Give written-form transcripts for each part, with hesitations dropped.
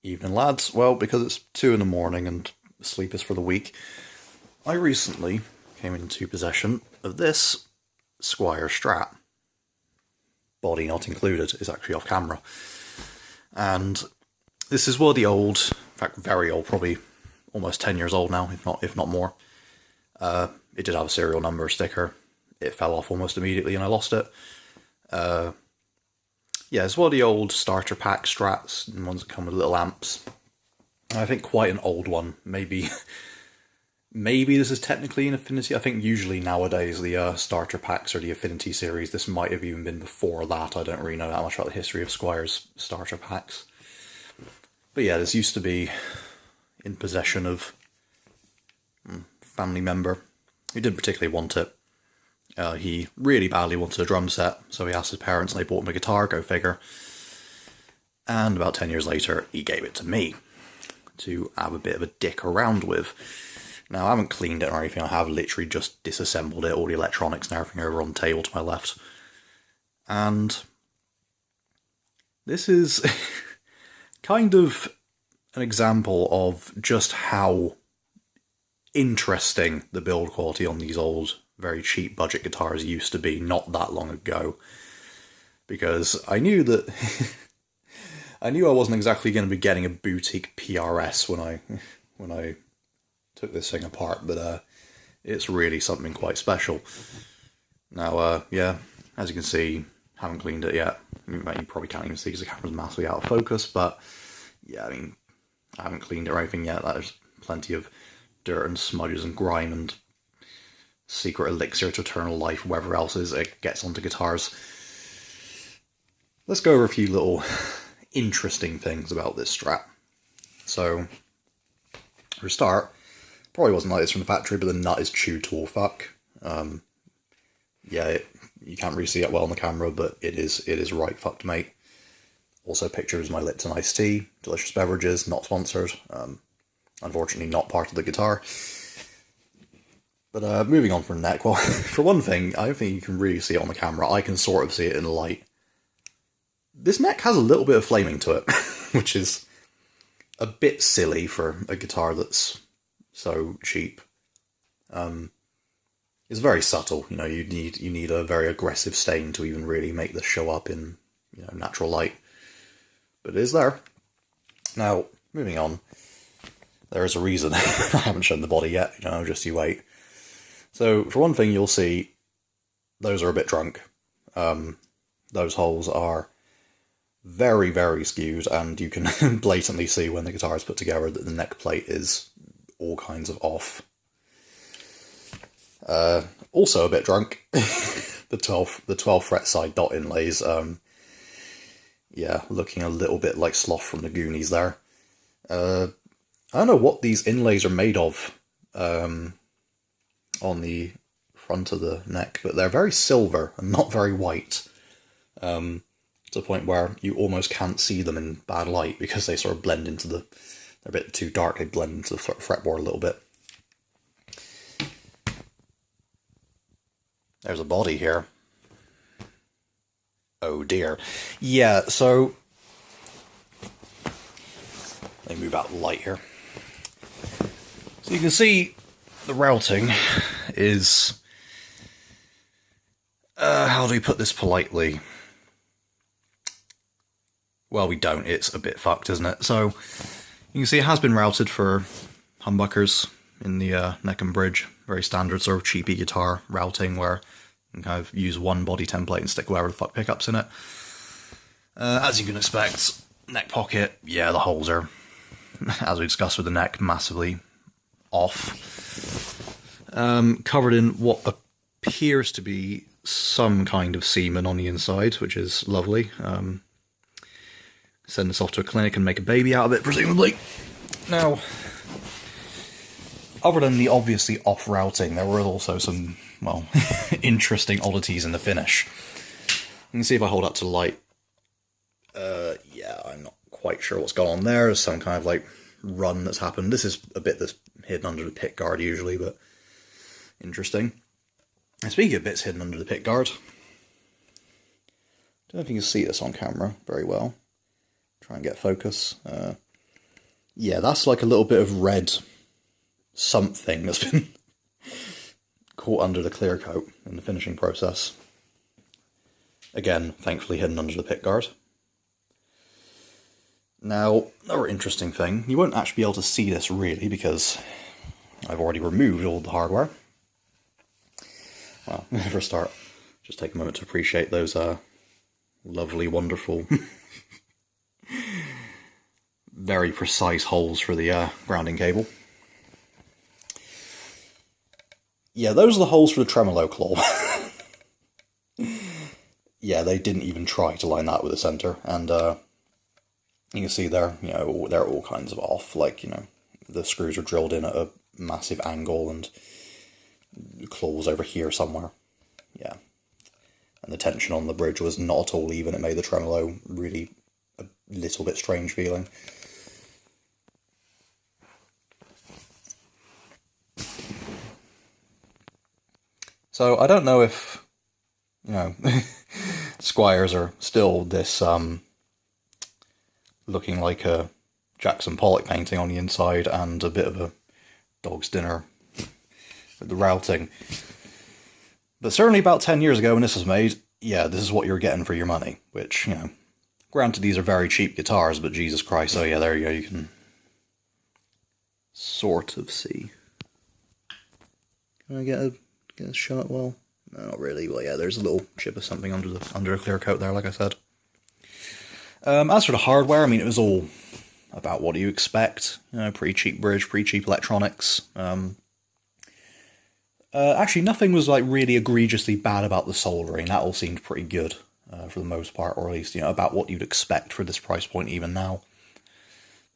Evening, lads. Well, because it's 2 in the morning and sleep is for the week, I recently came into possession of this Squier Strat. Body not included, is actually off camera. And this is one of the old, in fact very old, probably almost 10 years old now, if not more. It did have a serial number sticker. It fell off almost immediately and I lost it. Yeah, it's one of the old starter pack strats, and ones that come with little amps. And I think quite an old one. Maybe this is technically an Affinity. I think usually nowadays the starter packs are the Affinity series. This might have even been before that. I don't really know that much about the history of Squire's starter packs. But yeah, this used to be in possession of a family member who didn't particularly want it. He really badly wanted a drum set, so he asked his parents and they bought him a guitar, go figure. And about 10 years later, he gave it to me to have a bit of a dick around with. Now, I haven't cleaned it or anything, I have literally just disassembled it, all the electronics and everything over on the table to my left. And this is kind of an example of just how interesting the build quality on these old, very cheap budget guitars used to be not that long ago. Because I knew that I wasn't exactly going to be getting a boutique PRS when I took this thing apart, but it's really something quite special. Now, yeah, as you can see, haven't cleaned it yet. You probably can't even see because the camera's massively out of focus, but yeah, I mean, I haven't cleaned it or anything yet. There's plenty of dirt and smudges and grime and secret elixir to eternal life, whatever else it gets onto guitars. Let's go over a few little interesting things about this Strat. So, for a start, probably wasn't like this from the factory, but the nut is chewed to all fuck. Yeah, you can't really see it well on the camera, but it is right fucked, mate. Also pictures of my Lipton iced tea, delicious beverages, not sponsored. Unfortunately not part of the guitar. But moving on from the neck, well, for one thing, I don't think you can really see it on the camera. I can sort of see it in the light. This neck has a little bit of flaming to it, which is a bit silly for a guitar that's so cheap. It's very subtle, you know, you need a very aggressive stain to even really make this show up in, you know, natural light. But it is there. Now, moving on, there is a reason I haven't shown the body yet, you know, just you wait. So, for one thing, you'll see those are a bit drunk. Those holes are very, very skewed, and you can blatantly see when the guitar is put together that the neck plate is all kinds of off. Also a bit drunk. the 12 fret side dot inlays, yeah, looking a little bit like Sloth from the Goonies there. I don't know what these inlays are made of on the front of the neck, but they're very silver and not very white. To the point where you almost can't see them in bad light because they sort of blend into they're a bit too dark, they blend into the fretboard a little bit. There's a body here. Oh dear. Yeah, so let me move out the light here. So you can see the routing is, how do we put this politely? Well, we don't. It's a bit fucked, isn't it? So you can see it has been routed for humbuckers in the neck and bridge. Very standard sort of cheapy guitar routing where you can kind of use one body template and stick whatever the fuck pickups in it. As you can expect, neck pocket, yeah, the holes are, as we discussed with the neck, massively off. Covered in what appears to be some kind of semen on the inside, which is lovely. Send this off to a clinic and make a baby out of it, presumably. Now, other than the obviously off-routing, there were also some, well, interesting oddities in the finish. You can see if I hold up to the light. Yeah, I'm not quite sure what's gone on there. There's some kind of, like, run that's happened. This is a bit that's hidden under the pickguard usually, but interesting. And speaking of bits hidden under the pickguard, don't know if you can see this on camera very well. Try and get focus. Yeah, that's like a little bit of red something that's been caught under the clear coat in the finishing process. Again, thankfully hidden under the pickguard. Now, another interesting thing, you won't actually be able to see this really because I've already removed all the hardware. Well, for a start, just take a moment to appreciate those lovely, wonderful, very precise holes for the grounding cable. Yeah, those are the holes for the tremolo claw. Yeah, they didn't even try to line that with the center, and you can see they're all kinds of off. Like, the screws are drilled in at a massive angle, and the claw's over here somewhere. Yeah, and the tension on the bridge was not at all even. It made the tremolo really a little bit strange feeling. So I don't know if, Squiers are still this, looking like a Jackson Pollock painting on the inside and a bit of a dog's dinner with the routing. But certainly about 10 years ago when this was made, yeah, this is what you're getting for your money, which, granted these are very cheap guitars, but Jesus Christ, oh yeah, there you go, you can sort of see. Can I get a shot? Well, no, not really. Well, yeah, there's a little chip of something under the clear coat there, like I said. As for the hardware, I mean, it was all about what you expect. Pretty cheap bridge, pretty cheap electronics. Actually, nothing was like really egregiously bad about the soldering. That all seemed pretty good for the most part, or at least about what you'd expect for this price point even now.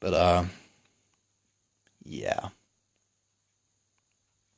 But